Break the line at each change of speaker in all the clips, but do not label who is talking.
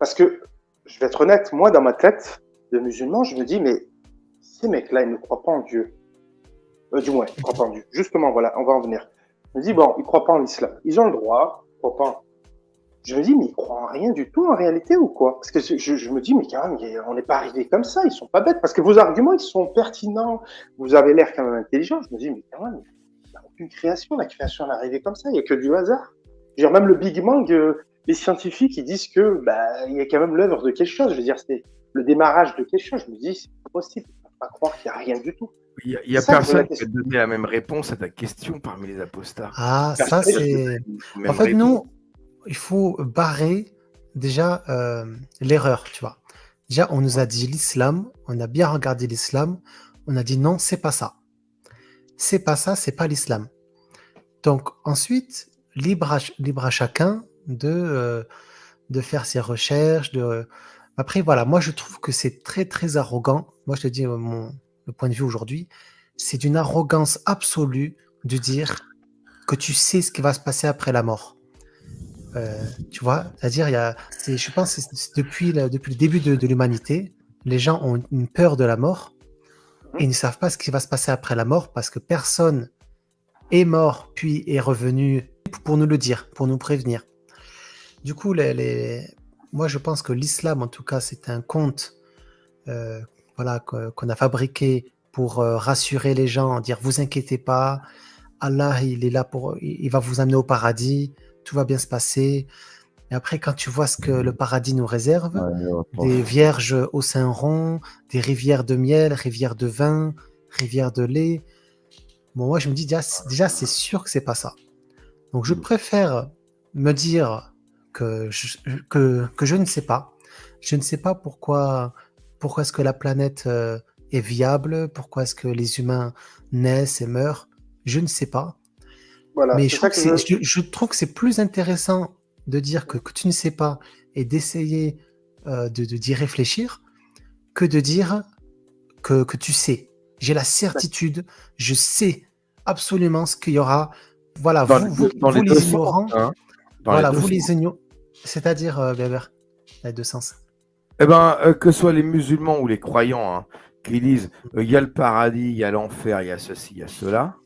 Parce que, je vais être honnête, moi, dans ma tête de musulman, je me dis, mais ces mecs-là, ils ne croient pas en Dieu. Du moins, ils ne croient pas en Dieu. Justement, voilà, on va en venir. Je me dis, bon, ils ne croient pas en l'islam. Ils ont le droit, ils ne croient pas. Je me dis, mais ils croient en rien du tout en réalité ou quoi? Parce que je me dis, mais quand même, on n'est pas arrivé comme ça, ils sont pas bêtes. Parce que vos arguments, ils sont pertinents. Vous avez l'air quand même intelligent. Je me dis, mais quand même, il n'y a aucune création. La création est arrivée comme ça. Il n'y a que du hasard. Je veux dire, même le Big Bang, les scientifiques, ils disent que, bah, il y a quand même l'œuvre de quelque chose. Je veux dire, c'est le démarrage de quelque chose. Je me dis, c'est pas possible. On ne peut pas croire qu'il n'y a rien du tout.
Il y a personne qui a donné la même réponse à ta question parmi les apostats.
Ah, ça c'est... En fait, nous, il faut barrer déjà l'erreur, tu vois. Déjà, on nous a dit l'islam, on a bien regardé l'islam, on a dit non, c'est pas ça. C'est pas ça, c'est pas l'islam. Donc ensuite, libre à chacun de faire ses recherches. Après, voilà, moi je trouve que c'est très très arrogant. Moi je te dis le point de vue aujourd'hui, c'est d'une arrogance absolue de dire que tu sais ce qui va se passer après la mort. Tu vois, c'est-à-dire, je pense que c'est depuis le début de l'humanité, les gens ont une peur de la mort et ils ne savent pas ce qui va se passer après la mort parce que personne est mort puis est revenu pour nous le dire, pour nous prévenir. Du coup, moi je pense que l'islam, en tout cas, c'est un conte voilà, qu'on a fabriqué pour rassurer les gens, dire vous inquiétez pas, Allah il est là il va vous amener au paradis, tout va bien se passer. Et après, quand tu vois ce que le paradis nous réserve, des vierges au sein rond, des rivières de miel, rivières de vin, rivières de lait. Bon, moi, je me dis déjà c'est sûr que c'est pas ça. Donc, je préfère me dire que je ne sais pas. Je ne sais pas pourquoi est-ce que la planète est viable, pourquoi est-ce que les humains naissent et meurent. Je ne sais pas. Voilà, mais je trouve que c'est plus intéressant de dire que tu ne sais pas et d'essayer d'y réfléchir que de dire que tu sais. J'ai la certitude, je sais absolument ce qu'il y aura. Voilà, vous les ignorants. Hein, voilà, vous les ignorants. C'est-à-dire, Bébert, il y a deux sens.
Eh bien, que ce soit les musulmans ou les croyants hein, qui disent il y a le paradis, il y a l'enfer, il y a ceci, il y a cela.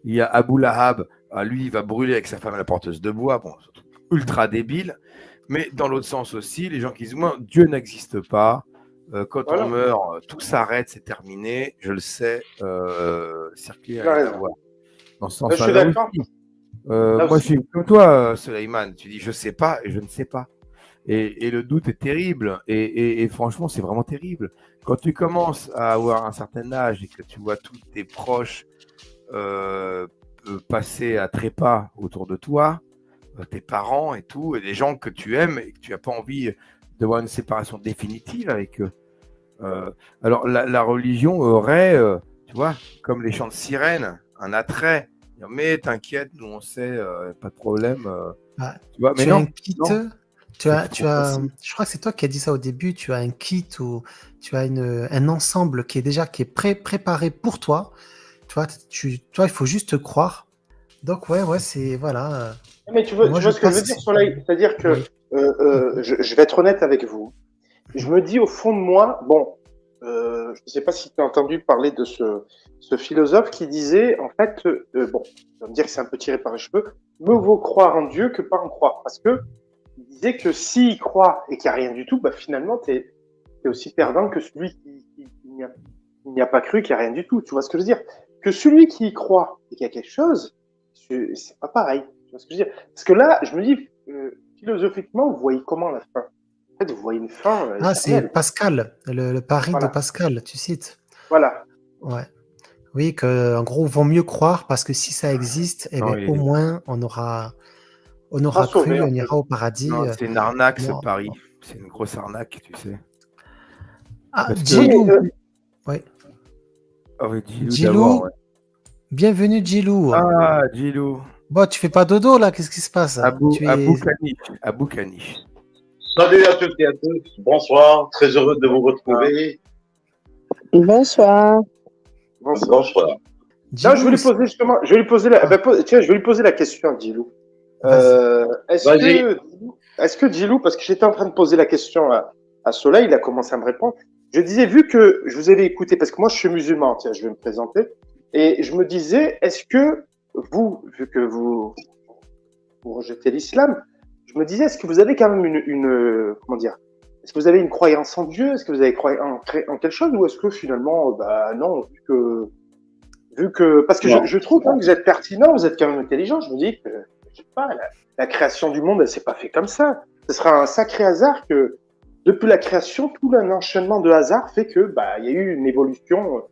Il y a Abu Lahab, lui, il va brûler avec sa femme la porteuse de bois. Bon, ultra débile. Mais dans l'autre sens aussi, les gens qui disent moi, Dieu n'existe pas. Quand on meurt, tout s'arrête, c'est terminé. Je le sais. Circuler à la voie. Dans ce sens-là. Je suis d'accord. Moi, je suis comme toi, Suleiman. Tu dis je sais pas et je ne sais pas. Et le doute est terrible. Et franchement, c'est vraiment terrible. Quand tu commences à avoir un certain âge et que tu vois tous tes proches passer à trépas autour de toi, tes parents et tout, et des gens que tu aimes et que tu n'as pas envie de voir une séparation définitive avec eux. Alors la religion aurait, tu vois, comme les chants de sirène, un attrait. Mais t'inquiète, nous on sait, pas de problème.
Tu vois, mais non. Je crois que c'est toi qui as dit ça au début. Tu as un kit ou tu as un ensemble qui est préparé pour toi. Toi, il faut juste croire. Donc ouais, c'est voilà.
Mais tu vois ce que je veux dire, Soleil, c'est-à-dire que je vais être honnête avec vous. Je me dis au fond de moi, bon, je ne sais pas si tu as entendu parler de ce philosophe qui disait, en fait, bon, tu vas me dire que c'est un peu tiré par les cheveux, mieux vaut croire en Dieu que pas en croire, parce que il disait que s'il croit et qu'il n'y a rien du tout, bah finalement t'es aussi perdant que celui qui n'y a pas cru, qu'il n'y a rien du tout. Tu vois ce que je veux dire? Que celui qui y croit et qu'il y a quelque chose, c'est pas pareil. Tu vois ce que je veux dire? Parce que là, je me dis, philosophiquement, vous voyez comment la fin? En fait, vous voyez une fin.
C'est Pascal, le pari de Pascal, tu cites.
Voilà.
Ouais. Oui, qu'en gros, vaut mieux croire parce que si ça existe, eh bien, au moins, on aura cru, on ira au paradis.
Non, c'est une arnaque, ce pari. C'est une grosse arnaque, tu sais.
Ah, Djilou.
Ouais. Ah oui,
Djilou. Bienvenue, Djilou.
Ah, Djilou.
Bon, tu fais pas dodo, là? Qu'est-ce qui se passe?
Abou Kanish.
Salut à toutes et à tous. Bonsoir. Très heureux de vous retrouver.
Bonsoir.
Bonsoir.
Non, je vais lui poser justement, je vais lui poser la question, Djilou. Est-ce que est-ce que Djilou, parce que j'étais en train de poser la question à Soleil, il a commencé à me répondre. Je disais, vu que je vous avais écouté, parce que moi je suis musulman, tiens, je vais me présenter, et je me disais, est-ce que vous, vu que vous rejetez l'islam, je me disais, est-ce que vous avez quand même comment dire, est-ce que vous avez une croyance en Dieu? Est-ce que vous avez croyance en quelque chose? Ou est-ce que finalement, bah non, parce que
Non.
je trouve hein, que vous êtes pertinent, vous êtes quand même intelligent, je me dis que, je sais pas, la création du monde, elle s'est pas fait comme ça. Ce sera un sacré hasard que, depuis la création, tout un enchaînement de hasard fait que, bah, il y a eu une évolution.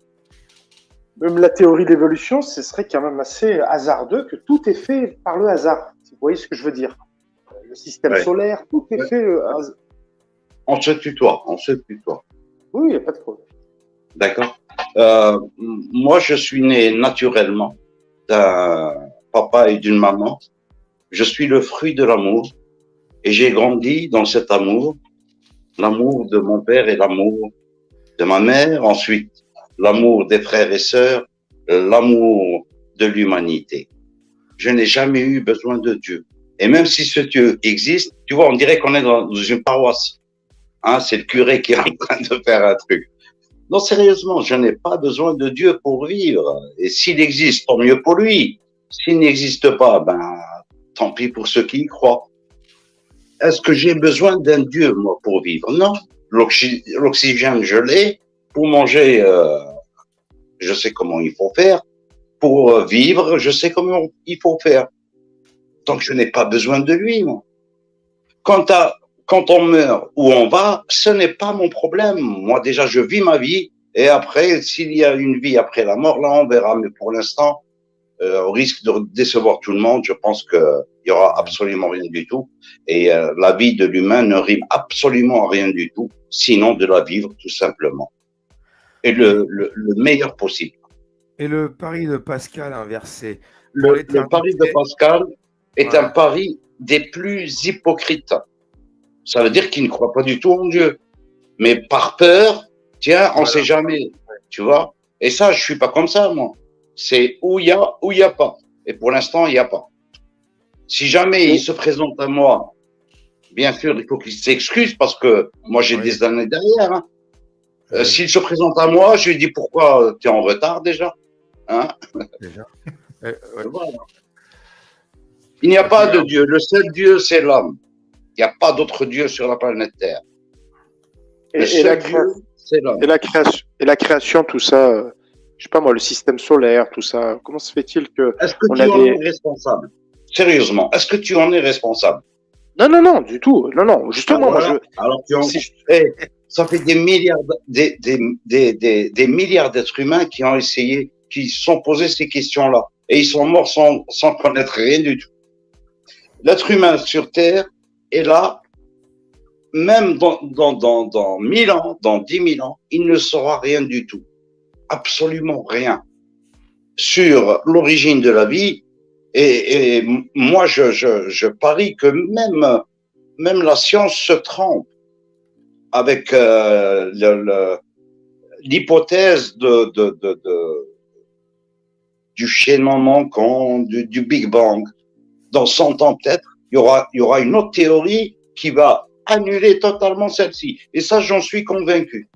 Même la théorie de l'évolution, ce serait quand même assez hasardeux que tout est fait par le hasard. Si vous voyez ce que je veux dire. Le système solaire, tout est fait.
On se tutoie, on se tutoie.
Oui, il n'y a pas de problème.
D'accord. Moi, je suis né naturellement d'un papa et d'une maman. Je suis le fruit de l'amour et j'ai grandi dans cet amour, l'amour de mon père et l'amour de ma mère, ensuite l'amour des frères et sœurs, l'amour de l'humanité. Je n'ai jamais eu besoin de Dieu. Et même si ce Dieu existe, tu vois, on dirait qu'on est dans une paroisse. Hein, c'est le curé qui est en train de faire un truc. Non, sérieusement, je n'ai pas besoin de Dieu pour vivre. Et s'il existe, tant mieux pour lui. S'il n'existe pas, ben, tant pis pour ceux qui y croient. Est-ce que j'ai besoin d'un Dieu, moi, pour vivre? Non. L'oxygène, je l'ai. Pour manger, je sais comment il faut faire. Pour vivre, je sais comment il faut faire. Donc, je n'ai pas besoin de lui, moi. Quand on meurt ou on va, ce n'est pas mon problème. Moi, déjà, je vis ma vie. Et après, s'il y a une vie après la mort, là, on verra. Mais pour l'instant, au risque de décevoir tout le monde, je pense qu'il y aura absolument rien du tout. Et la vie de l'humain ne rime absolument à rien du tout, sinon de la vivre tout simplement. Et le meilleur possible.
Et le pari de Pascal inversé.
Le pari de Pascal est un pari des plus hypocrites. Ça veut dire qu'il ne croit pas du tout en Dieu. Mais par peur, tiens, on ne sait jamais, tu vois. Et ça, je suis pas comme ça, moi. C'est où il y a, où il n'y a pas. Et pour l'instant, il n'y a pas. Si jamais il se présente à moi, bien sûr, il faut qu'il s'excuse parce que moi, j'ai des années derrière. Hein. S'il se présente à moi, je lui dis pourquoi tu es en retard déjà. Hein.
Déjà.
Voilà. Il n'y a pas de Dieu. Le seul Dieu, c'est l'homme. Il n'y a pas d'autre Dieu sur la planète Terre.
Et la création, tout ça, je sais pas moi, le système solaire, tout ça, comment se fait-il que...
Est-ce que tu en es responsable? Sérieusement, est-ce que tu en es responsable?
Non, du tout. Non, justement,
voilà. Alors, ça fait des milliards, des milliards d'êtres humains qui ont essayé, qui se sont posés ces questions-là. Et ils sont morts sans connaître rien du tout. L'être humain sur Terre est là, même dans 1000 ans, dans 10 000 ans, il ne saura rien du tout. Absolument rien. Sur l'origine de la vie. Et moi, je parie que même la science se trompe avec l'hypothèse du chaînement manquant, du Big Bang. Dans 100 ans peut-être, il y aura une autre théorie qui va annuler totalement celle-ci. Et ça, j'en suis convaincu.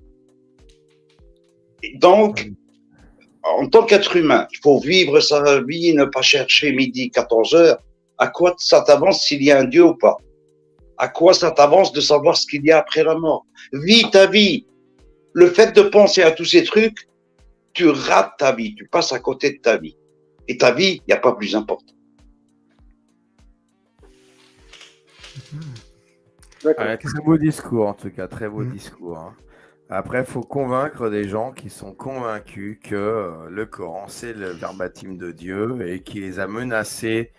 Et donc, en tant qu'être humain, il faut vivre sa vie, ne pas chercher midi, 14 heures. À quoi ça t'avance s'il y a un Dieu ou pas? À quoi ça t'avance de savoir ce qu'il y a après la mort? Vis ta vie. Le fait de penser à tous ces trucs, tu rates ta vie, tu passes à côté de ta vie. Et ta vie, il n'y a pas plus important.
Très beau discours, en tout cas, très beau discours. Hein. Après, il faut convaincre des gens qui sont convaincus que le Coran, c'est le verbatim de Dieu et qui les a menacés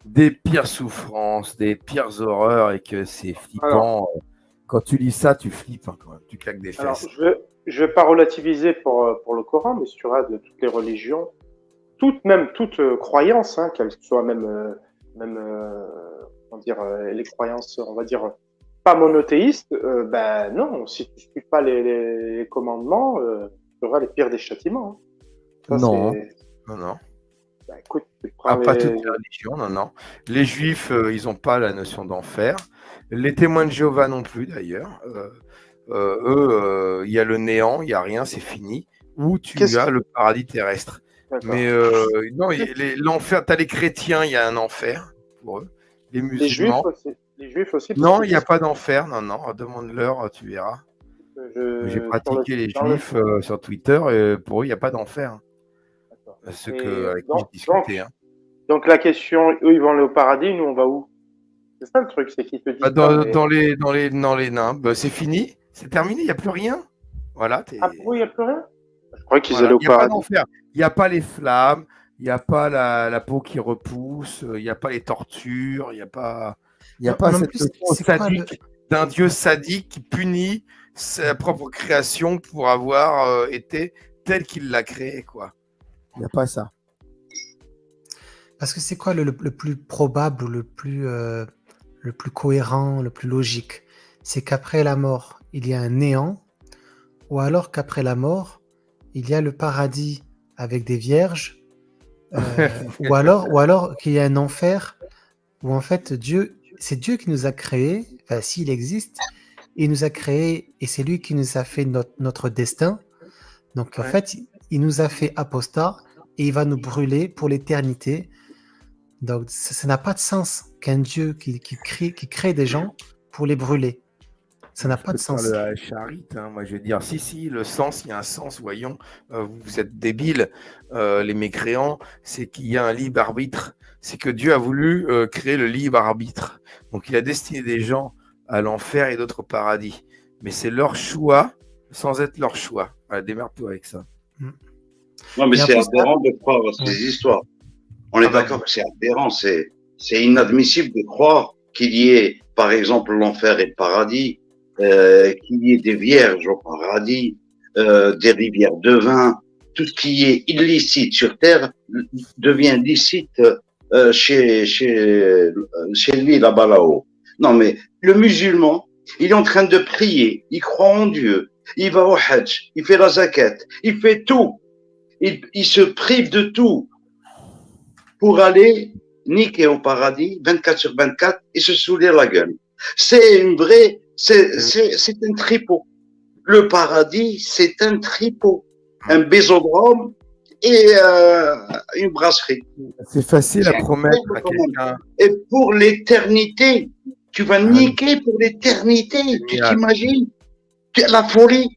des pires souffrances, des pires horreurs et que c'est flippant. Alors, quand tu lis ça, tu flippes, hein, quand même. Tu claques des fesses.
Alors, je vais pas relativiser pour le Coran, mais sur de toutes les religions, toute croyance, hein, qu'elle soit même comment dire, les croyances, on va dire, pas monothéistes, ben non, si tu ne suis pas les commandements, tu auras les pires des châtiments. Hein. Ça,
non.
Bah, écoute, tu prends
Pas
les-
toutes les religions, non, non. Les juifs, ils n'ont pas la notion d'enfer. Les témoins de Jéhovah non plus, d'ailleurs. Eux, il y a le néant, il n'y a rien, c'est fini. Ou tu
Qu'est-ce
as
que-
le paradis terrestre.
D'accord.
Mais non, l'enfer, tu as les chrétiens, il y a un enfer pour eux. Les
Les juifs
musulmans.
aussi. Les juifs aussi. parce
Non,
que
il n'y a pas d'enfer, non, non. Demande-leur, tu verras. J'ai pratiqué les juifs sur Twitter et pour eux, il n'y a pas d'enfer.
D'accord.
Ceux
Et
avec qui
donc-
j'ai discuté. Hein.
Donc la question, eux ils vont aller au paradis, nous on va où? C'est ça le truc, c'est qu'ils te disent
Bah,
pas, mais-
dans les nains, bah, c'est fini, c'est terminé, il n'y a plus rien. Voilà,
Ah pour eux il n'y a plus rien? Je croyais qu'ils
voilà.
allaient au
Il n'y a pas
paradis.
d'enfer, il n'y a pas les flammes, il n'y a pas la peau qui repousse, il n'y a pas les tortures, il n'y a pas
Non, en
cette
plus,
notion
c'est quoi le-
sadique d'un dieu sadique qui punit sa propre création pour avoir été tel qu'il l'a créé, quoi. Il n'y a pas ça.
Parce que c'est quoi le plus probable ou le plus cohérent, le plus logique? C'est qu'après la mort, il y a un néant, ou alors qu'après la mort, il y a le paradis avec des vierges, ou alors qu'il y a un enfer où en fait c'est Dieu qui nous a créés, enfin s'il existe, il nous a créés et c'est lui qui nous a fait notre destin. Donc en
Ouais.
fait, il nous a fait apostats et il va nous brûler pour l'éternité. Donc ça n'a pas de sens qu'un Dieu qui crée des gens pour les brûler. Ça n'a
Je
pas
peux
de
te faire
sens.
le charite, hein. Moi je vais dire si, le sens, il y a un sens, voyons. Vous êtes débiles, les mécréants, c'est qu'il y a un libre arbitre. C'est que Dieu a voulu créer le libre arbitre. Donc il a destiné des gens à l'enfer et d'autres au paradis. Mais c'est leur choix sans être leur choix. Voilà, démerde-toi avec ça.
Non, mais
Et en
c'est
plus,
aberrant de croire à ces histoires. On est
Ah bah,
d'accord que c'est aberrant, c'est inadmissible de croire qu'il y ait, par exemple, l'enfer et le paradis, qu'il y ait des vierges au paradis, des rivières de vin, tout ce qui est illicite sur terre devient licite chez lui là-bas là-haut. Non, mais le musulman, il est en train de prier, il croit en Dieu, il va au Hajj, il fait la zakat, il fait tout. Il se prive de tout pour aller niquer au paradis 24 sur 24 et se saouler la gueule. C'est une vraie, c'est un tripot. Le paradis, c'est un tripot. Un bésodrome et une brasserie.
c'est facile à
C'est
promettre à
incroyable,
quelqu'un.
Et pour l'éternité, tu vas niquer pour l'éternité. Tu
Génial.
t'imagines? La folie.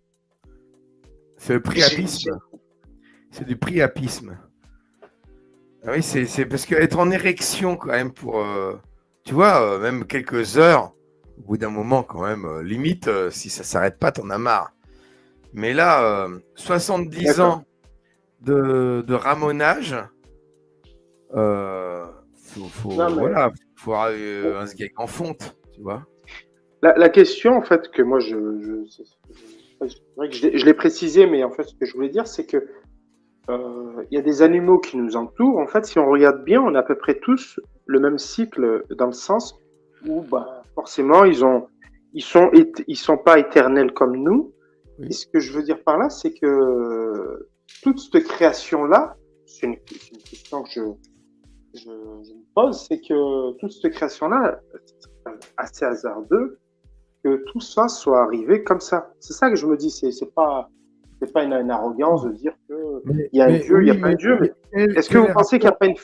C'est le priapisme. C'est du priapisme. Ah oui, c'est parce qu'être en érection quand même pour, tu vois, même quelques heures, au bout d'un moment quand même, limite, si ça s'arrête pas, t'en as marre. Mais là, 70
D'accord.
ans de ramonage,
Non, mais-
voilà, faut avoir un sgeg en fonte, tu vois.
La question, en fait, que moi, c'est vrai que je l'ai précisé, mais en fait, ce que je voulais dire, c'est que il y a des animaux qui nous entourent. En fait, si on regarde bien, on a à peu près tous le même cycle, dans le sens où, bah, forcément, ils sont pas éternels comme nous.
Oui.
Et ce que je veux dire par là, c'est que toute cette création-là, c'est une question que je me pose, c'est que toute cette création-là, c'est assez hasardeux que tout ça soit arrivé comme ça. C'est ça que je me dis, c'est pas une arrogance de dire que il y a un Dieu, il n'y a pas un Dieu, mais est-ce que vous pensez qu'il n'y a pas une...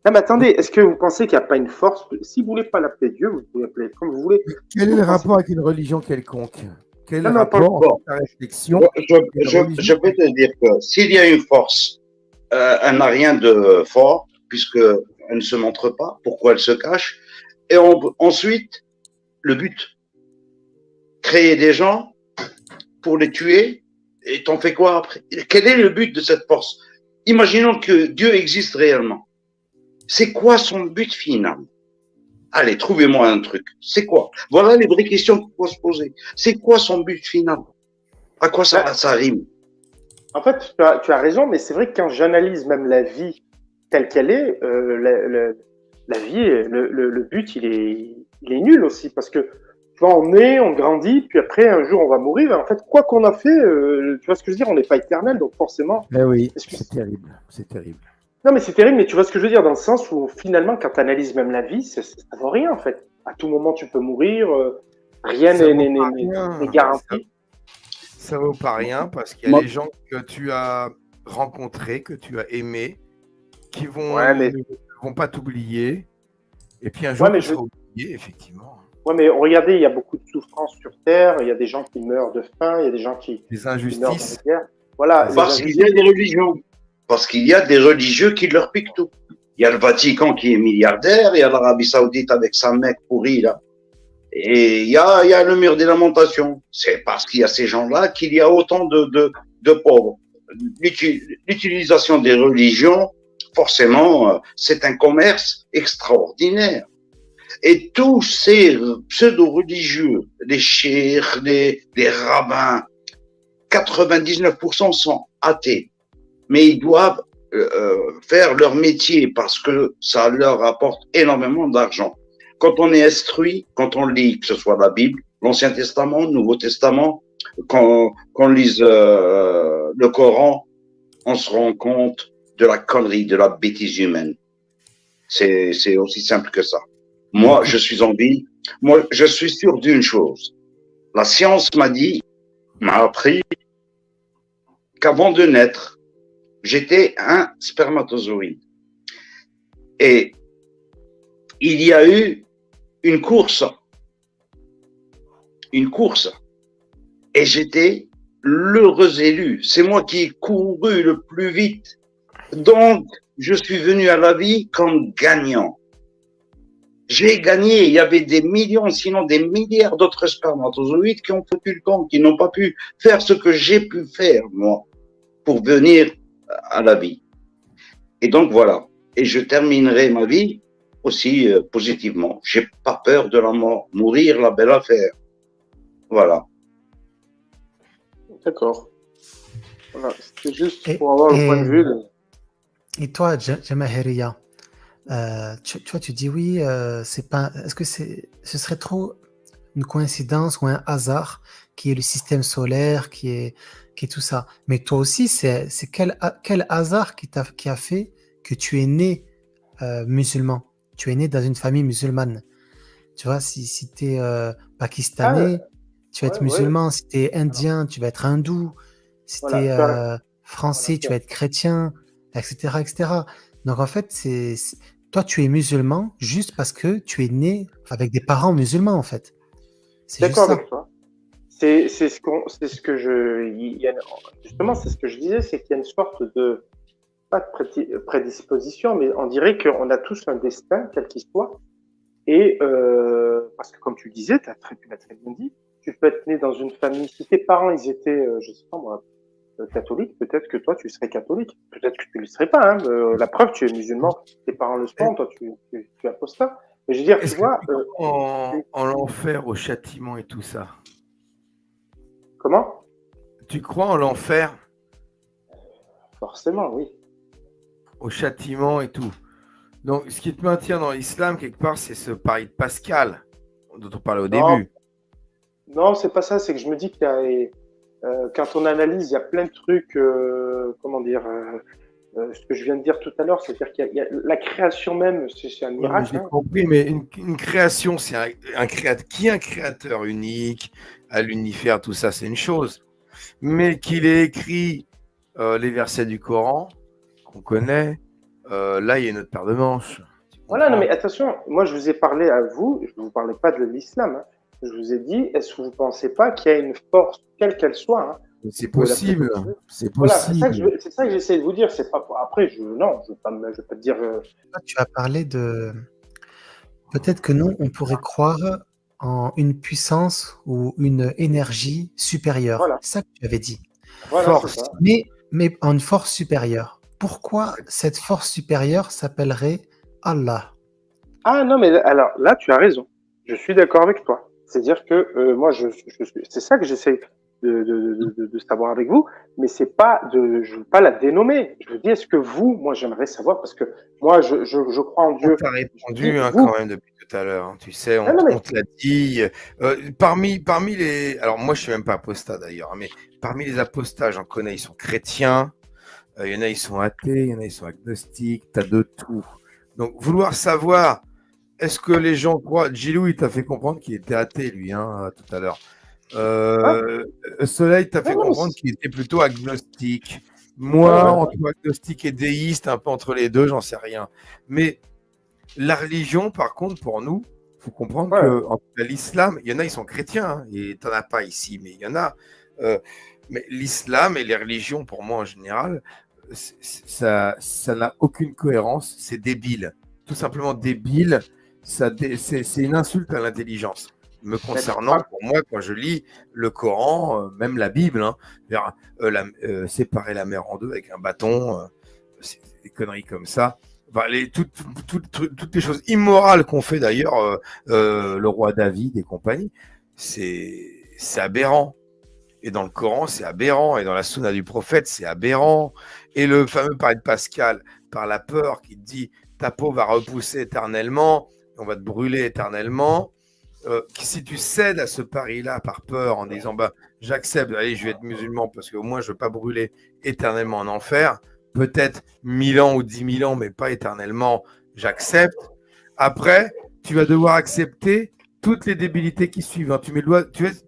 Non, mais attendez, est-ce que vous pensez qu'il n'y a pas une force? Si vous voulez pas l'appeler Dieu, vous pouvez l'appeler comme vous voulez.
Quel est le rapport avec une religion quelconque? Quel est le
Non, non, pas-
rapport
bon.
entre ta réflexion?
Je peux te dire que s'il y a une force, elle n'a rien de fort, puisqu'elle ne se montre pas. Pourquoi elle se cache? Et ensuite, le but. Créer des gens pour les tuer, et t'en fais quoi après? Quel est le but de cette force? Imaginons que Dieu existe réellement. C'est quoi son but final? Allez, trouvez-moi un truc. C'est quoi? Voilà les vraies questions qu'il faut se poser. C'est quoi son but final? À quoi ça rime?
En fait, tu as raison, mais c'est vrai que quand j'analyse même la vie telle qu'elle est, la vie, le but, il est nul aussi, parce que tu vois, on naît, on grandit, puis après, un jour, on va mourir. En fait, quoi qu'on a fait, tu vois ce que je veux dire, on n'est pas éternel, donc forcément.
Eh oui,
Est-ce que-
c'est terrible, c'est terrible.
Non, mais c'est terrible, mais tu vois ce que je veux dire, dans le sens où finalement, quand tu analyses même la vie, ça vaut rien en fait. À tout moment, tu peux mourir, rien
Ça
n'est
vaut
n'est-
pas
n'est- n'est
rien.
garanti.
Ça vaut pas rien parce qu'il y a
Moi,
des gens que tu as rencontrés, que tu as aimés, qui
Ouais, mais,
ne vont pas t'oublier. Et puis un
ouais,
jour,
mais
tu seras oublié, effectivement.
ouais, mais regardez, il y a beaucoup de souffrances sur Terre, il y a des gens qui meurent de faim, il y a des gens
Les
qui meurent dans les
injustices.
guerres. Voilà,
Les
les
parce qu'il y
injustices.
a des religions. Parce qu'il y a des religieux qui leur piquent tout. Il y a le Vatican qui est milliardaire, il y a l'Arabie Saoudite avec sa mec pourrie, là. Et il y a le mur des lamentations. C'est parce qu'il y a ces gens-là qu'il y a autant de pauvres. L'utilisation des religions, forcément, c'est un commerce extraordinaire. Et tous ces pseudo-religieux, les cheikhs, les rabbins, 99% sont athées. Mais ils doivent faire leur métier parce que ça leur apporte énormément d'argent. Quand on est instruit, quand on lit, que ce soit la Bible, l'Ancien Testament, le Nouveau Testament, qu'on lise le Coran, on se rend compte de la connerie, de la bêtise humaine. C'est aussi simple que ça. Moi, je suis en vie. Moi, je suis sûr d'une chose. La science m'a appris qu'avant de naître, j'étais un spermatozoïde. Et il y a eu une course. Et j'étais l'heureux élu. C'est moi qui ai couru le plus vite. Donc, je suis venu à la vie comme gagnant. J'ai gagné. Il y avait des millions, sinon des milliards d'autres spermatozoïdes qui ont foutu le camp, qui n'ont pas pu faire ce que j'ai pu faire, moi, pour venir à la vie. Et donc, voilà. Et je terminerai ma vie aussi positivement. J'ai pas peur de la mort. Mourir, la belle affaire. Voilà.
D'accord. Voilà, c'était juste pour avoir le point de vue.
Et toi, Jamahiria, tu dis oui, c'est pas. Est-ce que ce serait trop une coïncidence ou un hasard qui est le système solaire, qui est tout ça. Mais toi aussi, c'est quel hasard qui a fait que tu es né musulman. Tu es né dans une famille musulmane. Tu vois, si tu es pakistanais, tu vas être musulman.
Ouais.
Si tu es indien, tu vas être hindou. Si tu es français, tu vas être chrétien, etc., etc. Donc en fait, toi, tu es musulman juste parce que tu es né avec des parents musulmans, en fait. C'est juste ça.
D'accord avec toi. Justement, c'est ce que je disais, c'est qu'il y a une sorte de, pas de prédisposition, mais on dirait qu'on a tous un destin, quel qu'il soit. Et parce que comme tu le disais, tu l'as très bien dit, tu peux être né dans une famille, si tes parents ils étaient, je sais pas moi, catholiques, peut-être que toi tu serais catholique, peut-être que tu ne le serais pas. La preuve, tu es musulman, tes parents le sont, toi tu es apostat. Mais je veux dire, tu vois.
En l'enfer, au châtiment et tout ça.
Comment?
Tu crois en l'enfer?
Forcément, oui.
Au châtiment et tout. Donc, ce qui te maintient dans l'islam, quelque part, c'est ce pari de Pascal, dont on parlait au début.
Non, c'est pas ça. C'est que je me dis qu'il y a, quand on analyse, il y a plein de trucs, comment dire, ce que je viens de dire tout à l'heure, c'est-à-dire qu'il y a la création même, c'est un miracle.
J'ai compris, mais une création, c'est un créateur unique, à l'univers, tout ça, c'est une chose. Mais qu'il ait écrit les versets du Coran, qu'on connaît, là, il y a une autre paire de manches.
Voilà, non, mais attention, moi, je vous ai parlé à vous, je ne vous parlais pas de l'islam. Hein. Je vous ai dit, est-ce que vous ne pensez pas qu'il y a une force, quelle qu'elle soit,
c'est possible, c'est
voilà,
possible.
c'est ça que j'essaie de vous dire. C'est pas après, je vais pas te dire.
Tu as parlé de. Peut-être que nous, on pourrait croire en une puissance ou une énergie supérieure.
Voilà.
C'est ça que tu avais dit.
Voilà,
Force.
c'est ça.
Mais en une force supérieure. Pourquoi cette force supérieure s'appellerait Allah?
Ah non, mais alors là, tu as raison. Je suis d'accord avec toi. C'est-à-dire que moi, c'est ça que j'essaie de savoir avec vous, mais c'est pas je veux pas la dénommer. Je veux dire, est-ce que moi, j'aimerais savoir parce que moi, je crois en Dieu.
Tu as répondu quand même depuis tout à l'heure. Tu sais, on te l'a dit. Parmi les, alors moi, je suis même pas apostat d'ailleurs, mais parmi les apostats, j'en connais, ils sont chrétiens. Il y en a, ils sont athées, il y en a, ils sont agnostiques, tu as de tout. Donc, vouloir savoir, est-ce que les gens croient... Gilou, il t'a fait comprendre qu'il était athée, lui, hein, tout à l'heure. Soleil t'a fait comprendre qu'il était plutôt agnostique. Moi, entre agnostique et déiste, un peu entre les deux, j'en sais rien. Mais la religion, par contre, pour nous, il faut comprendre que en tout cas, l'islam, il y en a, ils sont chrétiens, hein, et tu n'en as pas ici, mais il y en a. Mais l'islam et les religions, pour moi en général, ça n'a aucune cohérence, c'est débile. Tout simplement débile, c'est une insulte à l'intelligence. Me concernant, pour moi, quand je lis le Coran, même la Bible, hein, séparer la mer en deux avec un bâton, c'est des conneries comme ça. Enfin, toutes les choses immorales qu'ont fait d'ailleurs le roi David et compagnie, c'est aberrant. Et dans le Coran, c'est aberrant. Et dans la Sunna du prophète, c'est aberrant. Et le fameux pari de Pascal, par la peur, qui te dit ta peau va repousser éternellement, on va te brûler éternellement. Si tu cèdes à ce pari-là par peur en disant j'accepte, allez, je vais être musulman parce qu'au moins je ne veux pas brûler éternellement en enfer, peut-être 1000 ans ou 10 000 ans, mais pas éternellement, j'accepte. Après, tu vas devoir accepter toutes les débilités qui suivent. Hein.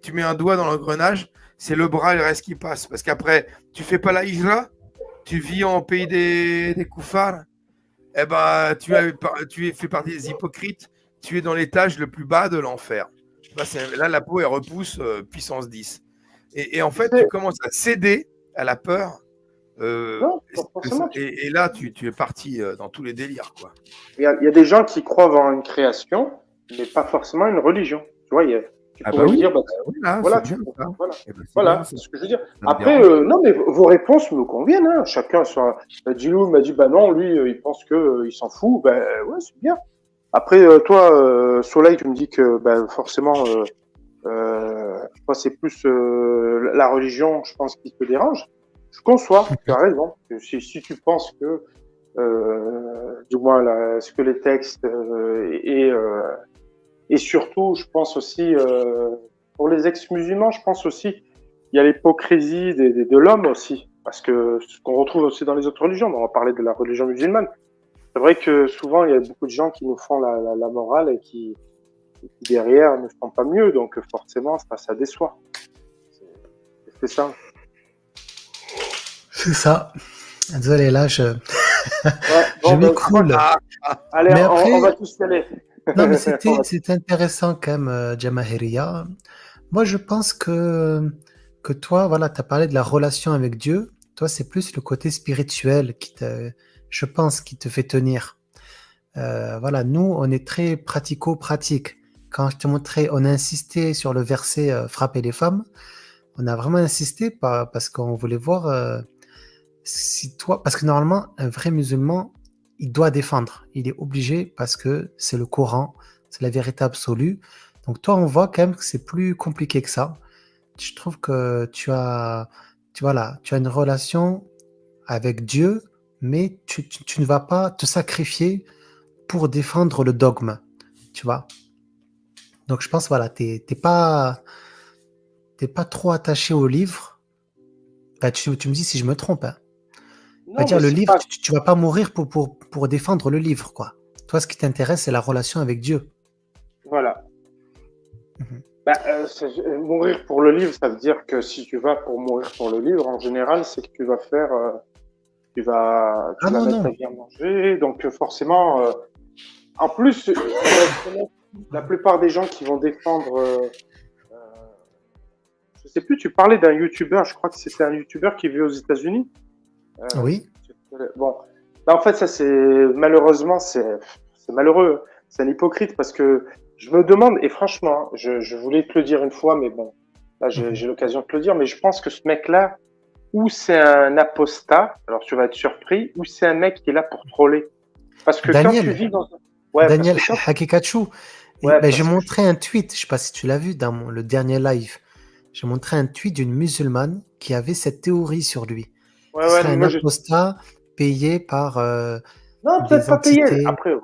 Tu mets un doigt dans l'engrenage, c'est le bras et le reste qui passe. Parce qu'après, tu fais pas la hijra, tu vis en pays des koufars, eh ben, tu fais partie des hypocrites, tu es dans l'étage le plus bas de l'enfer. Là, la peau, elle repousse puissance 10. Et en fait, tu commences à céder à la peur. Et là, tu es parti dans tous les délires, quoi.
Il y a des gens qui croient en une création, mais pas forcément une religion. Tu vois, tu pourrais dire, voilà, c'est ce que je veux dire. Après, non, mais vos réponses me conviennent. Hein. Chacun, Gilou m'a dit, non, lui, il pense qu'il s'en fout. Ouais, c'est bien. Après, toi, Soleil, tu me dis que forcément, toi, c'est plus la religion, je pense, qui te dérange. Je conçois, tu as raison. Si tu penses que, du moins, ce que les textes et surtout, je pense aussi, pour les ex-musulmans, je pense aussi, il y a l'hypocrisie de l'homme aussi, parce que ce qu'on retrouve aussi dans les autres religions. On va parler de la religion musulmane. C'est vrai que souvent, il y a beaucoup de gens qui nous font la morale et qui derrière ne font pas mieux, donc forcément, ça déçoit. C'est ça.
C'est ça. Désolé, là, je m'écroule.
Allez, après... on va tous y aller.
Non, mais c'était intéressant quand même, Jamahiria. Moi, je pense que toi, voilà, tu as parlé de la relation avec Dieu. Toi, c'est plus le côté spirituel je pense, qui te fait tenir. Voilà, nous, on est très pratico-pratique. Quand je te montrais, on a insisté sur le verset frapper les femmes. On a vraiment insisté parce qu'on voulait voir parce que normalement, un vrai musulman, il doit défendre. Il est obligé parce que c'est le Coran, c'est la vérité absolue. Donc toi, on voit quand même que c'est plus compliqué que ça. Je trouve que tu as une relation avec Dieu, mais tu ne vas pas te sacrifier pour défendre le dogme, tu vois. Donc je pense, voilà, t'es pas trop attaché au livre. Tu me dis si je me trompe. Hein.
Non,
le livre, tu vas pas mourir pour défendre le livre, quoi. Toi, ce qui t'intéresse, c'est la relation avec Dieu.
Voilà. Mourir pour le livre, ça veut dire que si tu vas pour mourir pour le livre, en général, c'est que tu vas faire... tu vas mettre à bien manger, donc forcément... en plus, la plupart des gens qui vont défendre... je sais plus, tu parlais d'un youtubeur, je crois que c'était un youtubeur qui vit aux États-Unis.
Oui.
Bon, en fait, ça c'est malheureusement c'est malheureux, c'est un hypocrite parce que je me demande et franchement, je voulais te le dire une fois, mais bon, là j'ai l'occasion de te le dire, mais je pense que ce mec-là, ou c'est un apostat, alors tu vas être surpris, ou c'est un mec qui est là pour troller, parce que
Daniel,
quand tu vis dans
Daniel Hakikachu, j'ai montré un tweet, je sais pas si tu l'as vu dans le dernier live. J'ai montré un tweet d'une musulmane qui avait cette théorie sur lui. C'est un apostat payé par
non, peut-être pas payé. Après,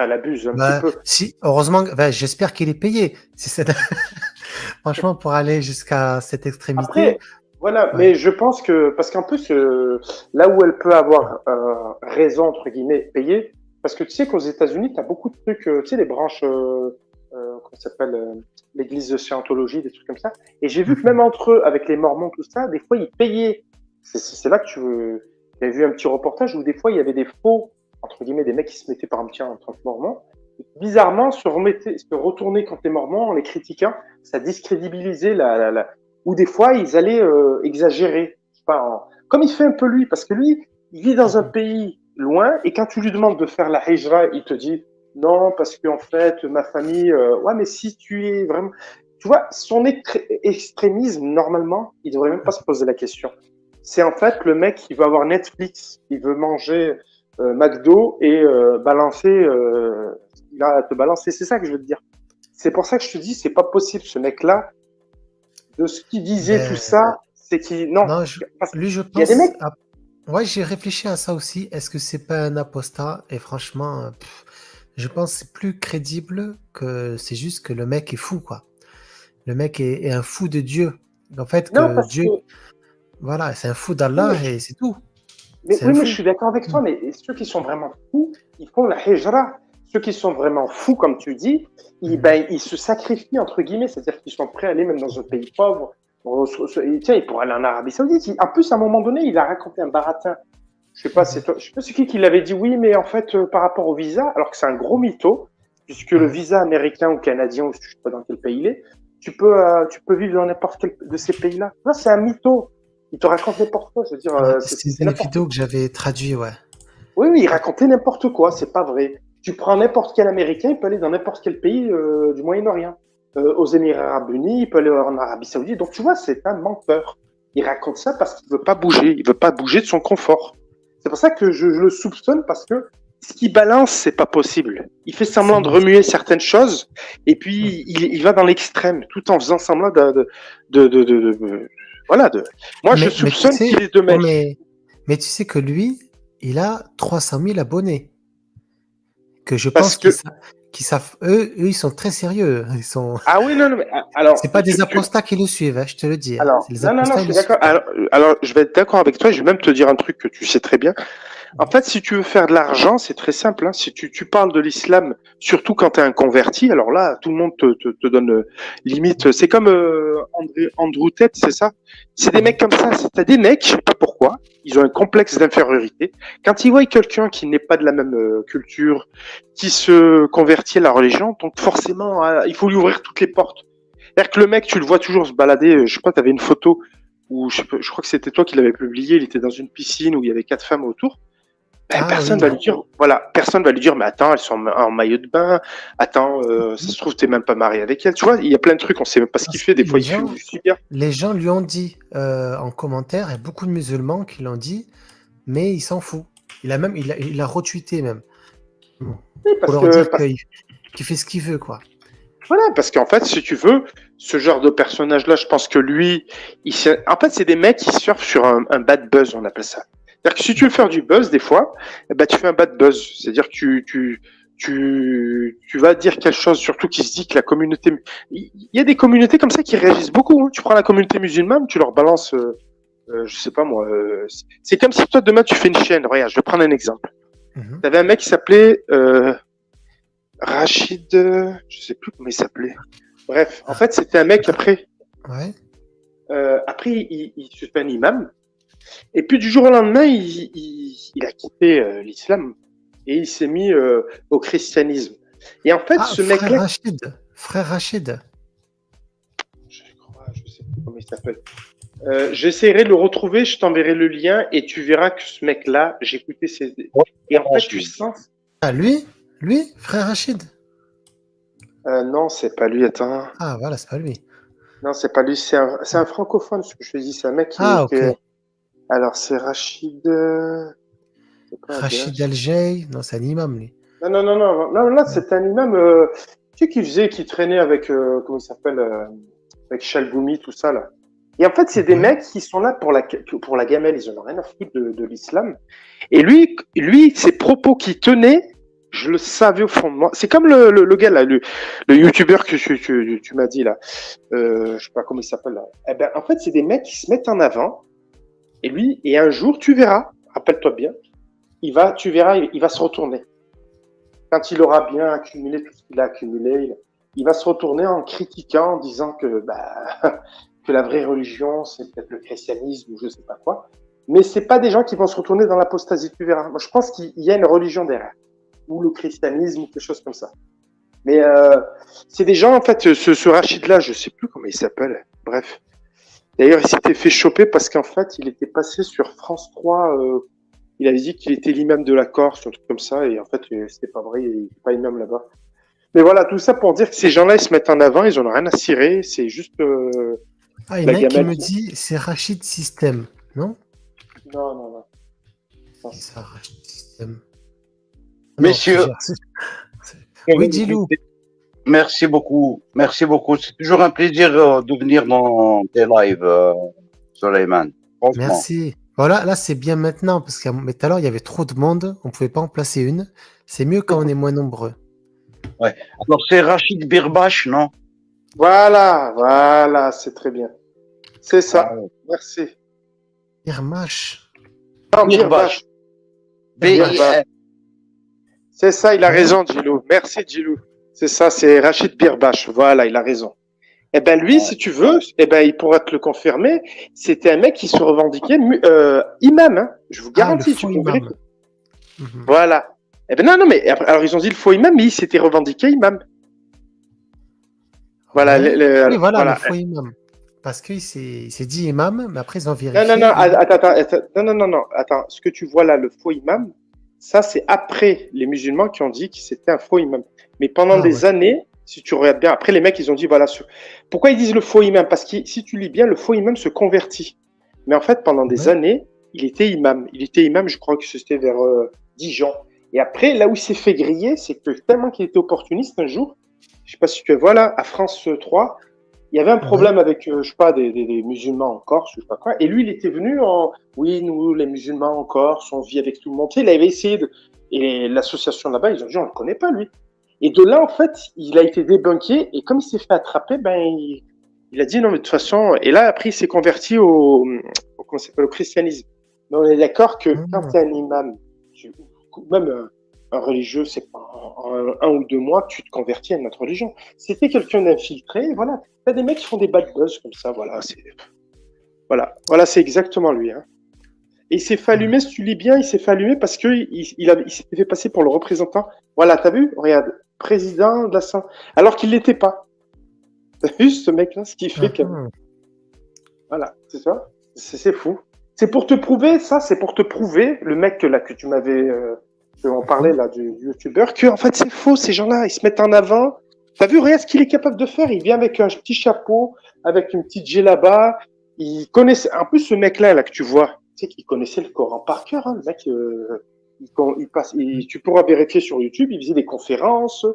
elle abuse un petit peu.
Si, heureusement, j'espère qu'il est payé. Franchement, pour aller jusqu'à cette extrémité.
Voilà,
Ouais.
mais je pense que, parce qu'en plus, là où elle peut avoir raison, entre guillemets, payée, parce que tu sais qu'aux États-Unis, tu as beaucoup de trucs, tu sais, les branches, comment ça s'appelle, l'église de Scientologie, des trucs comme ça. Et j'ai vu que même entre eux, avec les Mormons, tout ça, des fois, ils payaient. C'est là que j'avais vu un petit reportage où des fois, il y avait des faux, entre guillemets, des mecs qui se mettaient par un en tant que Mormons. Bizarrement, se retourner contre les Mormons en les critiquant, ça discrédibilisait ou des fois ils allaient exagérer. Je sais pas, comme il fait un peu lui, parce que lui, il vit dans un pays loin et quand tu lui demandes de faire la hijra, il te dit non parce qu'en fait ma famille, ouais mais si tu es vraiment, tu vois, son extrémisme normalement, il devrait même pas se poser la question. C'est en fait le mec qui veut avoir Netflix, il veut manger McDo et balancer, il a à te balancer, c'est ça que je veux te dire. C'est pour ça que je te dis, c'est pas possible ce mec-là de ce qu'il disait, tout
Mais
ça, c'est qu'il. Non,
non,
parce
lui, je
qu'il y a des
pense.
mecs.
Ouais, j'ai réfléchi à ça aussi. Est-ce que c'est pas un apostat? Et franchement, je pense que c'est plus crédible que c'est juste que le mec est fou, quoi. Le mec est un fou de Dieu. En fait,
Non,
que
parce que.
Dieu, voilà, c'est un fou
Oui,
d'Allah et c'est tout. C'est
oui,
un
mais je
fou.
suis d'accord avec toi, mais ceux qui sont vraiment fous, ils font la hijra. Ceux qui sont vraiment fous, comme tu dis, ils se sacrifient, entre guillemets, c'est-à-dire qu'ils sont prêts à aller même dans un pays pauvre. Tiens, ils pourraient aller en Arabie Saoudite. En plus, à un moment donné, il a raconté un baratin. Je sais pas, c'est toi, je sais pas c'est qui l'avait dit, oui, mais en fait, par rapport au visa, alors que c'est un gros mytho, puisque le
Ouais.
visa américain ou canadien, ou je sais pas dans quel pays il est, tu peux vivre dans n'importe quel de ces pays-là. Là, c'est un mytho. Il te raconte n'importe quoi. Je veux dire,
Ouais,
c'est
c'est une
n'importe
vidéo
quoi.
que j'avais traduit, ouais.
Oui, il racontait n'importe quoi. C'est pas vrai. Tu prends n'importe quel Américain, il peut aller dans n'importe quel pays du Moyen-Orient. Aux Émirats Arabes Unis, il peut aller en Arabie Saoudite. Donc, tu vois, c'est un menteur. Il raconte ça parce qu'il veut pas bouger. Il veut pas bouger de son confort. C'est pour ça que je le soupçonne parce que ce qu'il balance, c'est pas possible. Il fait semblant de remuer certaines choses et puis il va dans l'extrême tout en faisant semblant voilà. Moi, je soupçonne qu'il est de mec.
Mais tu sais que lui, il a 300 000 abonnés. Que je
Parce
pense
que
qu'ils savent, eux, ils sont très sérieux. Ils sont.
ah oui, non, mais alors.
C'est pas des apostats qui le suivent, hein, je te le dis. Hein.
Alors,
C'est les
non,
apostats,
je
ils
suis
le suivent
d'accord.
pas.
Alors, je vais être d'accord avec toi. Je vais même te dire un truc que tu sais très bien. En fait, si tu veux faire de l'argent, c'est très simple. Hein. Si tu parles de l'islam, surtout quand tu es un converti, alors là, tout le monde te donne limite. C'est comme Andrew Tate, c'est ça. C'est des mecs comme ça. T'as des mecs, je sais pas pourquoi, ils ont un complexe d'infériorité. Quand ils voient quelqu'un qui n'est pas de la même culture, qui se convertit à la religion, donc forcément, il faut lui ouvrir toutes les portes. C'est-à-dire que le mec, tu le vois toujours se balader. Je sais pas, tu avais une photo où je crois que c'était toi qui l'avais publié. Il était dans une piscine où il y avait 4 femmes autour. Personne va lui dire, voilà, personne va lui dire, mais attends, elles sont en maillot de bain. Attends, ça se trouve, t'es même pas marié avec elles. Tu vois, il y a plein de trucs, on sait même pas ce qu'il fait. Des fois, il fume du cigare.
Les gens lui ont dit en commentaire, il y a beaucoup de musulmans qui l'ont dit, mais il s'en fout. Il a retweeté même.
Oui,
pour leur dire qu'il fait ce qu'il veut, quoi.
Voilà, parce qu'en fait, si tu veux, ce genre de personnage-là, je pense que lui, en fait, c'est des mecs qui surfent sur un bad buzz, on appelle ça. C'est-à-dire que si tu veux faire du buzz, des fois, tu fais un bad buzz. C'est-à-dire que tu vas dire quelque chose, surtout qui se dit que la communauté... Il y a des communautés comme ça qui réagissent beaucoup. Hein. Tu prends la communauté musulmane, tu leur balances, je sais pas moi, c'est comme si toi, demain, tu fais une chaîne. Regarde, je vais prendre un exemple. T'avais un mec qui s'appelait Rachid, je sais plus comment il s'appelait. Bref, en fait, c'était un mec après.
Ouais.
Après, il se fait un imam. Et puis du jour au lendemain, il a quitté l'islam et il s'est mis au christianisme. Et en fait, ce mec-là,
frère Rachid.
Je sais plus comment il s'appelle. J'essaierai de le retrouver, je t'enverrai le lien et tu verras que ce mec-là, j'écoutais ses. Et en fait, tu sens.
Ah lui, frère Rachid.
Non, c'est pas lui. Attends.
Ah voilà, c'est pas lui.
Non, c'est pas lui. C'est un francophone, ce que je te dis. C'est un mec qui.
Ok.
Alors, c'est Rachid.
Rachid Al-Jay. Non, c'est un imam, lui.
Non, là, c'est un imam tu sais, qui traînait avec, comment il s'appelle, avec Chalboumi, tout ça, là. Et en fait, c'est des mecs qui sont là pour la gamelle. Ils en ont rien à foutre de l'islam. Et lui, ses propos qu'il tenait, Je le savais au fond de moi. C'est comme le gars là, le youtubeur que tu m'as dit là. Je sais pas comment il s'appelle là. Eh ben, en fait, c'est des mecs qui se mettent en avant. Et lui, et un jour, tu verras, rappelle-toi bien, tu verras, il va se retourner. Quand il aura bien accumulé tout ce qu'il a accumulé, il va se retourner en critiquant, en disant que, que la vraie religion, c'est peut-être le christianisme ou je sais pas quoi. Mais c'est pas des gens qui vont se retourner dans l'apostasie, tu verras. Moi, je pense qu'il y a une religion derrière. Ou le christianisme, ou quelque chose comme ça. Mais c'est des gens, en fait, ce Rachid-là, je sais plus comment il s'appelle. Bref. D'ailleurs, il s'était fait choper parce qu'en fait, il était passé sur France 3. Il avait dit qu'il était l'imam de la Corse, un truc comme ça. Et en fait, c'était pas vrai. Il n'est pas imam là-bas. Mais voilà, tout ça pour dire que ces gens-là, ils se mettent en avant. Ils en ont rien à cirer. C'est juste
il y en a qui me dit c'est Rachid System, non?
Non.
C'est ça, Rachid System.
Messieurs.
Oui, Djilou.
Merci beaucoup. C'est toujours un plaisir de venir dans tes lives, Soleiman.
Merci. Voilà, là c'est bien maintenant parce que tout à l'heure il y avait trop de monde, on pouvait pas en placer une. C'est mieux quand on est moins nombreux.
Ouais. Alors c'est Rachid Birbache, non?
Voilà, c'est très bien. C'est ça. Merci.
Birbache.
Non, Birbache. C'est ça, il a raison, Djilou. Merci, Djilou. C'est ça, c'est Rachid Birbache. Voilà, il a raison. Eh ben lui, si tu veux, il pourra te le confirmer. C'était un mec qui se revendiquait imam. Hein. Je vous garantis.
Tu imam.
Voilà. Eh ben non, mais alors ils ont dit le faux imam, mais il s'était revendiqué imam. Voilà.
Oui, voilà, le faux imam. Parce qu'il s'est dit imam, mais après ils ont vérifié.
Non, attends. Ce que tu vois là, le faux imam, ça c'est après les musulmans qui ont dit que c'était un faux imam. Mais pendant des années, si tu regardes bien, après les mecs ils ont dit voilà. Pourquoi ils disent le faux imam? Parce que si tu lis bien, le faux imam se convertit. Mais en fait, pendant des années, il était imam. Il était imam, je crois que c'était vers Dijon. Et après, là où il s'est fait griller, c'est que tellement qu'il était opportuniste un jour, je sais pas si tu vois là, à France 3, il y avait un problème avec, je sais pas, des musulmans en Corse, je sais pas quoi. Et lui, il était venu oui, nous, les musulmans en Corse, on vit avec tout le monde. Tu sais, il avait essayé et l'association là-bas, ils ont dit, on le connaît pas, lui. Et de là, en fait, il a été débunké. Et comme il s'est fait attraper, il a dit, non, mais de toute façon, et là, après, il s'est converti au christianisme. Mais on est d'accord que quand tu es un imam, même un religieux, c'est pas en 1 ou 2 mois que tu te convertis à notre religion. C'était quelqu'un d'infiltré, voilà. T'as des mecs qui font des bad buzz comme ça, voilà. C'est exactement lui. Hein. Et il s'est fait allumer, si tu lis bien, il s'est fait allumer parce qu'il s'était fait passer pour le représentant. Voilà, t'as vu? Regarde, président de la Saint. Alors qu'il l'était pas. T'as vu ce mec-là, ce qu'il fait Voilà, c'est ça. C'est fou. C'est pour te prouver, le mec là que tu m'avais... on parlait là du youtubeur, que en fait c'est faux, ces gens-là, ils se mettent en avant. T'as vu, regarde ce qu'il est capable de faire. Il vient avec un petit chapeau, avec une petite djellaba. Il connaissait, en plus ce mec-là que tu vois, tu sais qu'il connaissait le Coran par cœur. Hein, le mec, tu pourras vérifier sur YouTube. Il faisait des conférences.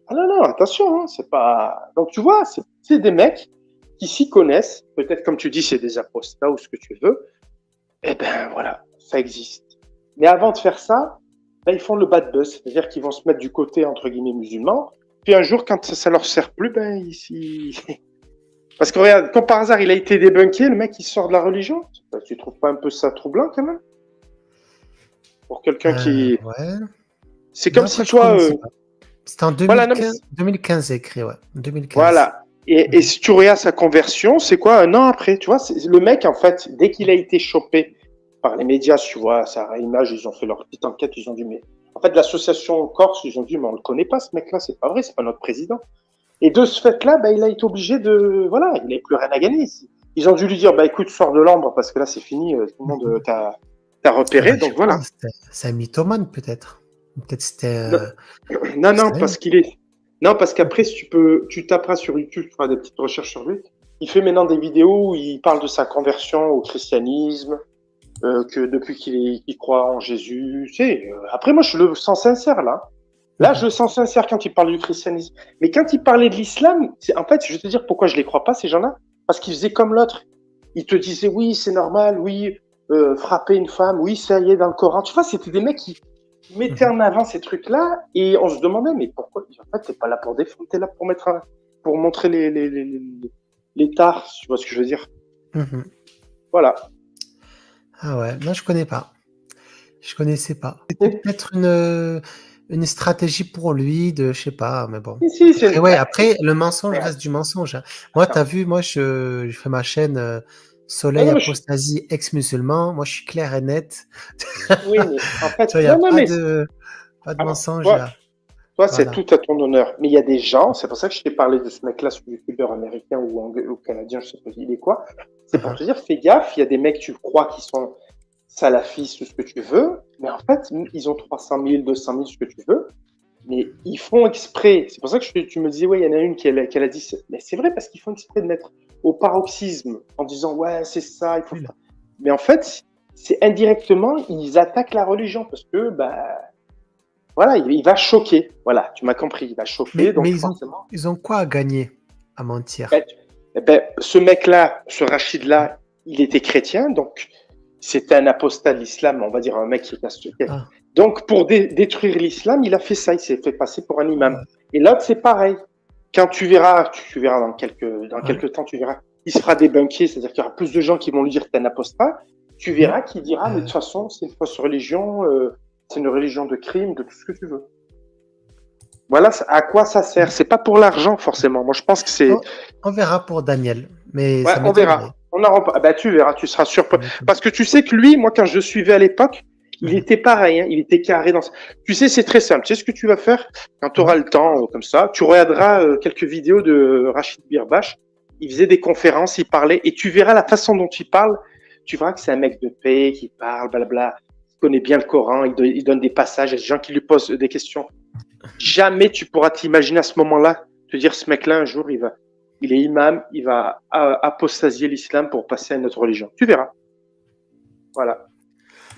Ah non, attention, hein, c'est pas. Donc tu vois, c'est des mecs qui s'y connaissent. Peut-être comme tu dis, c'est des apostats ou ce que tu veux. Eh ben voilà, ça existe. Mais avant de faire ça, ils font le bad buzz, c'est-à-dire qu'ils vont se mettre du côté entre guillemets musulman. Puis un jour, quand ça leur sert plus, parce que regarde, comme par hasard, il a été débunké, le mec il sort de la religion. Tu trouves pas un peu ça troublant quand même? Pour quelqu'un qui.
Ouais.
C'est comme si toi.
C'était en 2015, 2015 écrit, ouais. 2015.
Voilà. Et si tu regardes sa conversion, c'est quoi? 1 an après, tu vois, le mec en fait, dès qu'il a été chopé par les médias, tu vois, sa image, ils ont fait leur petite enquête, ils ont dit, mais en fait, l'association Corse, ils ont dit, mais on le connaît pas, ce mec-là, c'est pas vrai, c'est pas notre président. Et de ce fait-là, il a été obligé voilà, il n'avait plus rien à gagner. Ils ont dû lui dire, écoute, sors de l'ombre, parce que là, c'est fini, tout le monde t'a repéré, donc voilà.
C'est un mythomane, peut-être. Peut-être c'était.
Non, parce qu'après, si tu taperas sur YouTube, tu feras des petites recherches sur lui. Il fait maintenant des vidéos où il parle de sa conversion au christianisme, que depuis qu'il croit en Jésus, tu sais. Après, moi, je le sens sincère là. Là, je le sens sincère quand il parle du christianisme. Mais quand il parlait de l'islam, en fait, je vais te dire pourquoi je les crois pas ces gens-là, parce qu'ils faisaient comme l'autre. Ils te disaient oui, c'est normal, oui, frapper une femme, oui, ça y est dans le Coran. Tu vois, c'était des mecs il mettait en avant ces trucs-là et on se demandait, mais pourquoi? En fait, t'es pas là pour défendre, t'es là pour pour montrer les tares, tu vois ce que je veux dire?
Mhm.
Voilà.
Ah ouais, non, je connais pas. Je connaissais pas. C'était peut-être une stratégie pour lui de, je sais pas, mais bon.
Si, c'est
Après, ouais, après, le mensonge
Ouais.
reste du mensonge, hein. Moi, t'as vu, moi, je fais ma chaîne Soleil
Non,
Apostasie ex-musulman. Moi, je suis clair et net.
oui, mais en fait,
Tu vois, il n'y a
non,
pas
mais
de
alors,
mensonge.
toi, c'est
Voilà.
tout à ton honneur. Mais il y a des gens, c'est pour ça que je t'ai parlé de ce mec-là, ce youtubeur américain ou canadien, je sais pas il est quoi. C'est pour te dire, fais gaffe, il y a des mecs, tu crois, qui sont salafistes ou ce que tu veux, mais en fait, ils ont 300 000, 200 000, ce que tu veux, mais ils font exprès. C'est pour ça que tu me disais, ouais, il y en a une qui a dit, mais c'est vrai, parce qu'ils font exprès de mettre au paroxysme en disant, ouais, c'est ça, il faut.
Oui.
Mais en fait, c'est indirectement, ils attaquent la religion parce que, bah, voilà, il va choquer. Voilà, tu m'as compris, il va choquer. Donc
Mais
forcément,
ils ont quoi à gagner à mentir?
ce mec-là, ce Rachid-là, il était chrétien, donc c'était un apostat de l'islam, on va dire un mec qui est
Ah,
Donc pour détruire l'islam, il a fait ça, il s'est fait passer pour un imam.
ouais,
Et l'autre, c'est pareil. Quand tu verras dans
ouais.
quelques temps, tu verras, il se fera débunker, c'est-à-dire qu'il y aura plus de gens qui vont lui dire que t'es un apostat. Tu verras qu'il dira, mais de toute façon, c'est une fausse religion, c'est une religion de crime, de tout ce que tu veux. Voilà à quoi ça sert. C'est pas pour l'argent forcément. Moi, je pense que c'est.
On verra pour Daniel, mais
Ouais,
ça
on
m'étonnerait.
verra. Bah, tu verras, tu seras surpris.
Ça m'étonnerait.
Parce que tu sais que lui, moi, quand je le suivais à l'époque, il était pareil. Hein, il était carré dans. Tu sais, c'est très simple. Tu sais ce que tu vas faire quand tu auras le temps, comme ça. Tu regarderas quelques vidéos de Rachid Birbash. Il faisait des conférences, il parlait, et tu verras la façon dont il parle. Tu verras que c'est un mec de paix qui parle, blabla. Il connaît bien le Coran. Il donne des passages. Il y a des gens qui lui posent des questions. Jamais tu pourras t'imaginer à ce moment-là te dire ce mec-là un jour il est imam, il va apostasier l'islam pour passer à une autre religion. Tu verras. Voilà.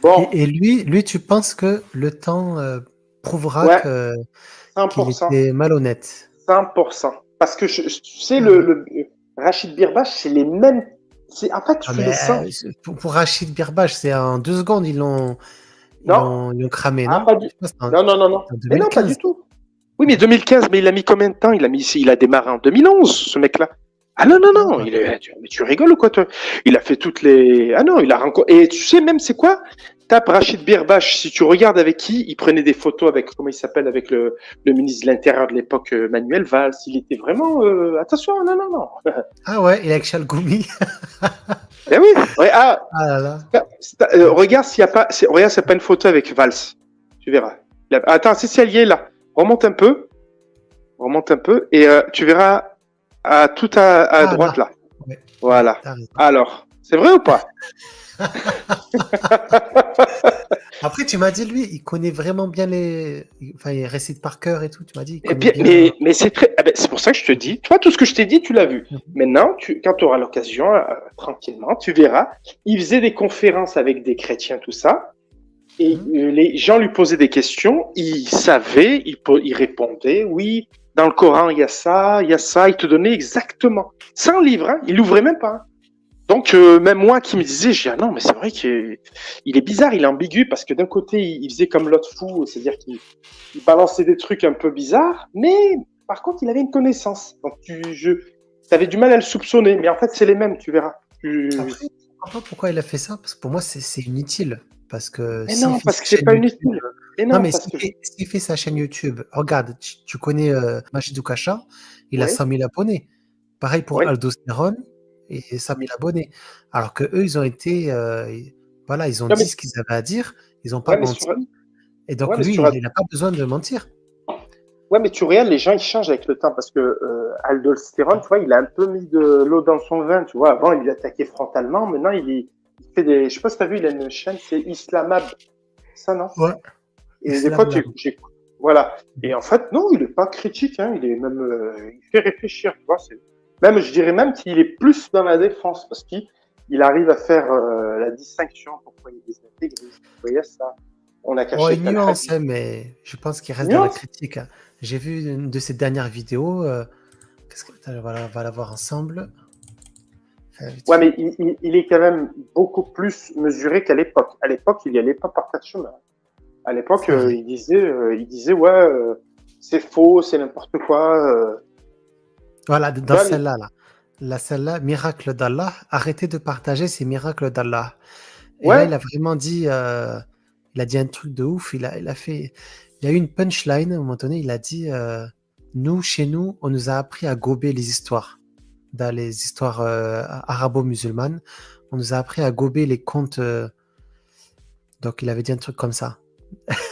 Bon.
Et lui, tu penses que le temps prouvera
Ouais.
qu'il
100%.
était malhonnête?
100%. Parce que tu sais,
Ah.
le Rachid Birbash, c'est les mêmes. En fait,
Ah,
tu le sens.
pour Rachid Birbash, c'est en 2 secondes, ils l'ont cramé,
Ah,
non?
pas du...
Je pense que
non, non, non,
en
non. Mais non, pas
2015.
du tout. Oui, mais 2015, mais il a mis combien de temps? Il a démarré en 2011, ce mec-là. Ah non, non, non, mais tu rigoles ou quoi, toi? Il a fait toutes les. Ah non, il a rencontré. Et tu sais même, c'est quoi? Tape Rachid Birbash, si tu regardes avec qui, il prenait des photos avec, comment il s'appelle, avec le ministre de l'Intérieur de l'époque, Manuel Valls. Il était vraiment. Attention, non, non, non.
Ah ouais, il est avec Chalgoumi.
Eh oui, ouais,
Ah là là.
regarde s'il n'y a pas. Regarde, c'est pas une photo avec Valls. Tu verras. Attends, c'est elle y est là. Remonte un peu. Et tu verras tout à droite là.
Ouais.
Voilà.
T'as raison.
Alors, c'est vrai ou pas?
Après, tu m'as dit, lui, il connaît vraiment bien Enfin, il récite par cœur et tout. Tu m'as dit, il connaît bien.
Mais c'est très. C'est pour ça que je te dis. Tu vois, tout ce que je t'ai dit, tu l'as vu. Maintenant, quand tu auras l'occasion, tranquillement, tu verras. Il faisait des conférences avec des chrétiens, tout ça. Et les gens lui posaient des questions. Il savait, il répondait. Oui, dans le Coran, il y a ça, il y a ça. Il te donnait exactement. Sans livre, hein, il l'ouvrait même pas. Hein. Donc, même moi qui me disais, j'ai dit, ah non, mais c'est vrai qu'il est bizarre, il est ambigu, parce que d'un côté, il faisait comme l'autre fou, c'est-à-dire qu'il balançait des trucs un peu bizarres, mais par contre, il avait une connaissance. Donc, tu avais du mal à le soupçonner, mais en fait, c'est les mêmes, tu verras.
Après, je ne comprends pas pourquoi il a fait ça, parce que pour moi, c'est inutile. Parce que
mais non, parce que c'est pas inutile.
Non, mais s'il fait sa chaîne YouTube, regarde, tu connais Majidou Kacha, il a 100 000 abonnés. Pareil pour Aldostérone et 100 000 abonnés. Alors que eux, ils ont été, voilà, ils ont dit ce qu'ils avaient à dire, ils n'ont pas menti. Et donc lui, il n'a pas besoin de mentir.
Ouais, mais tu regardes, les gens, ils changent avec le temps parce que Aldostérone, tu vois, il a un peu mis de l'eau dans son vin, tu vois. Avant, il attaquait frontalement, maintenant, il fait des. Je sais pas si tu as vu, il a une chaîne, c'est Islamab. Ça, non?
Ouais.
Et des fois, voilà. Et en fait, non, il est pas critique, hein. Il est même. Il fait réfléchir, tu vois. Même, je dirais même qu'il est plus dans la défense parce qu'il arrive à faire la distinction. Pourquoi il est désintégré? Vous voyez ça? On a caché.
Une nuance, mais je pense qu'il reste dans la critique. Hein. J'ai vu une de ses dernières vidéos. On va la voir ensemble.
Ouais, mais il est quand même beaucoup plus mesuré qu'à l'époque. À l'époque, il y allait pas par quatre chemins. À l'époque,
C'est vrai.
il disait ouais, c'est faux, c'est n'importe quoi.
Voilà, dans
Là, les-
celle-là, là. Celle-là, miracle d'Allah, arrêtez de partager ces miracles d'Allah. Et là, il
ouais,
a vraiment dit, il a dit un truc de ouf. Il a eu une punchline à un moment donné. Il a dit, nous, chez nous, on nous a appris à gober les histoires. Dans les histoires arabo-musulmanes, on nous a appris à gober les contes. Donc, il avait dit un truc comme ça.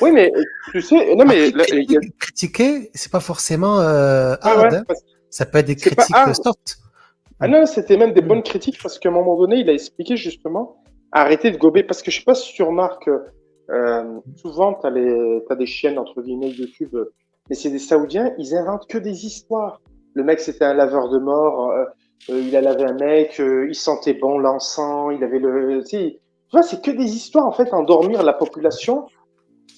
oui, mais tu sais, non, mais
Après,
là,
critiquer, c'est pas forcément
ouais, ouais,
hard, hein.
parce que
Ça peut être des
c'est pas
critiques
hard.
soft.
Ah
Hmm.
non, c'était même des
Hmm.
bonnes critiques parce qu'à un moment donné, il a expliqué justement arrêter de gober. Parce que je sais pas si tu remarques, souvent, t'as des chaînes entre guillemets YouTube, mais c'est des Saoudiens, ils inventent que des histoires. Le mec, c'était un laveur de mort, il a lavé un mec, il sentait bon l'encens, il avait le. Tu vois, c'est que des histoires en fait, endormir la population.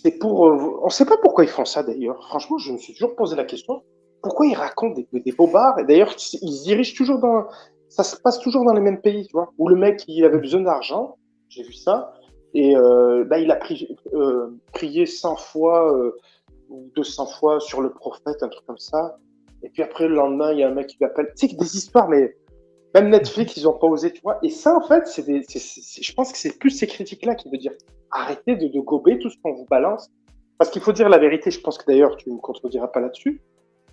C'est pour. On ne sait pas pourquoi ils font ça d'ailleurs. Franchement, je me suis toujours posé la question. Pourquoi ils racontent des bobards? Et d'ailleurs, ils se dirigent toujours dans. Ça se passe toujours dans les mêmes pays, tu vois. Où le mec, il avait besoin d'argent. J'ai vu ça. Et bah, il a prié 100 fois ou 200 fois sur le prophète, un truc comme ça. Et puis après, le lendemain, il y a un mec qui lui appelle. Tu sais, que des histoires, mais même Netflix, ils n'ont pas osé, tu vois. Et ça, en fait, je pense que c'est plus ces critiques-là qui veulent dire arrêtez de gober tout ce qu'on vous balance. Parce qu'il faut dire la vérité, je pense que d'ailleurs, tu ne me contrediras pas là-dessus.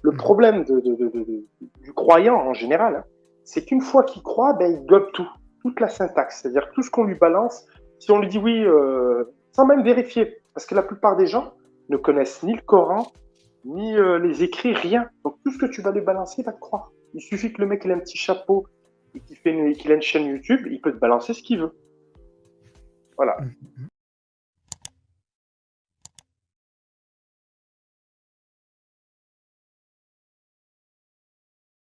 Le problème du croyant en général, hein, c'est qu'une fois qu'il croit, ben, il gobe tout, toute la syntaxe. C'est-à-dire tout ce qu'on lui balance, si on lui dit oui, sans même vérifier. Parce que la plupart des gens ne connaissent ni le Coran, ni les écrits, rien. Donc tout ce que tu vas lui balancer, il va te croire. Il suffit que le mec ait un petit chapeau et qu'il a une chaîne YouTube, il peut te balancer ce qu'il veut. Voilà.
Hmm.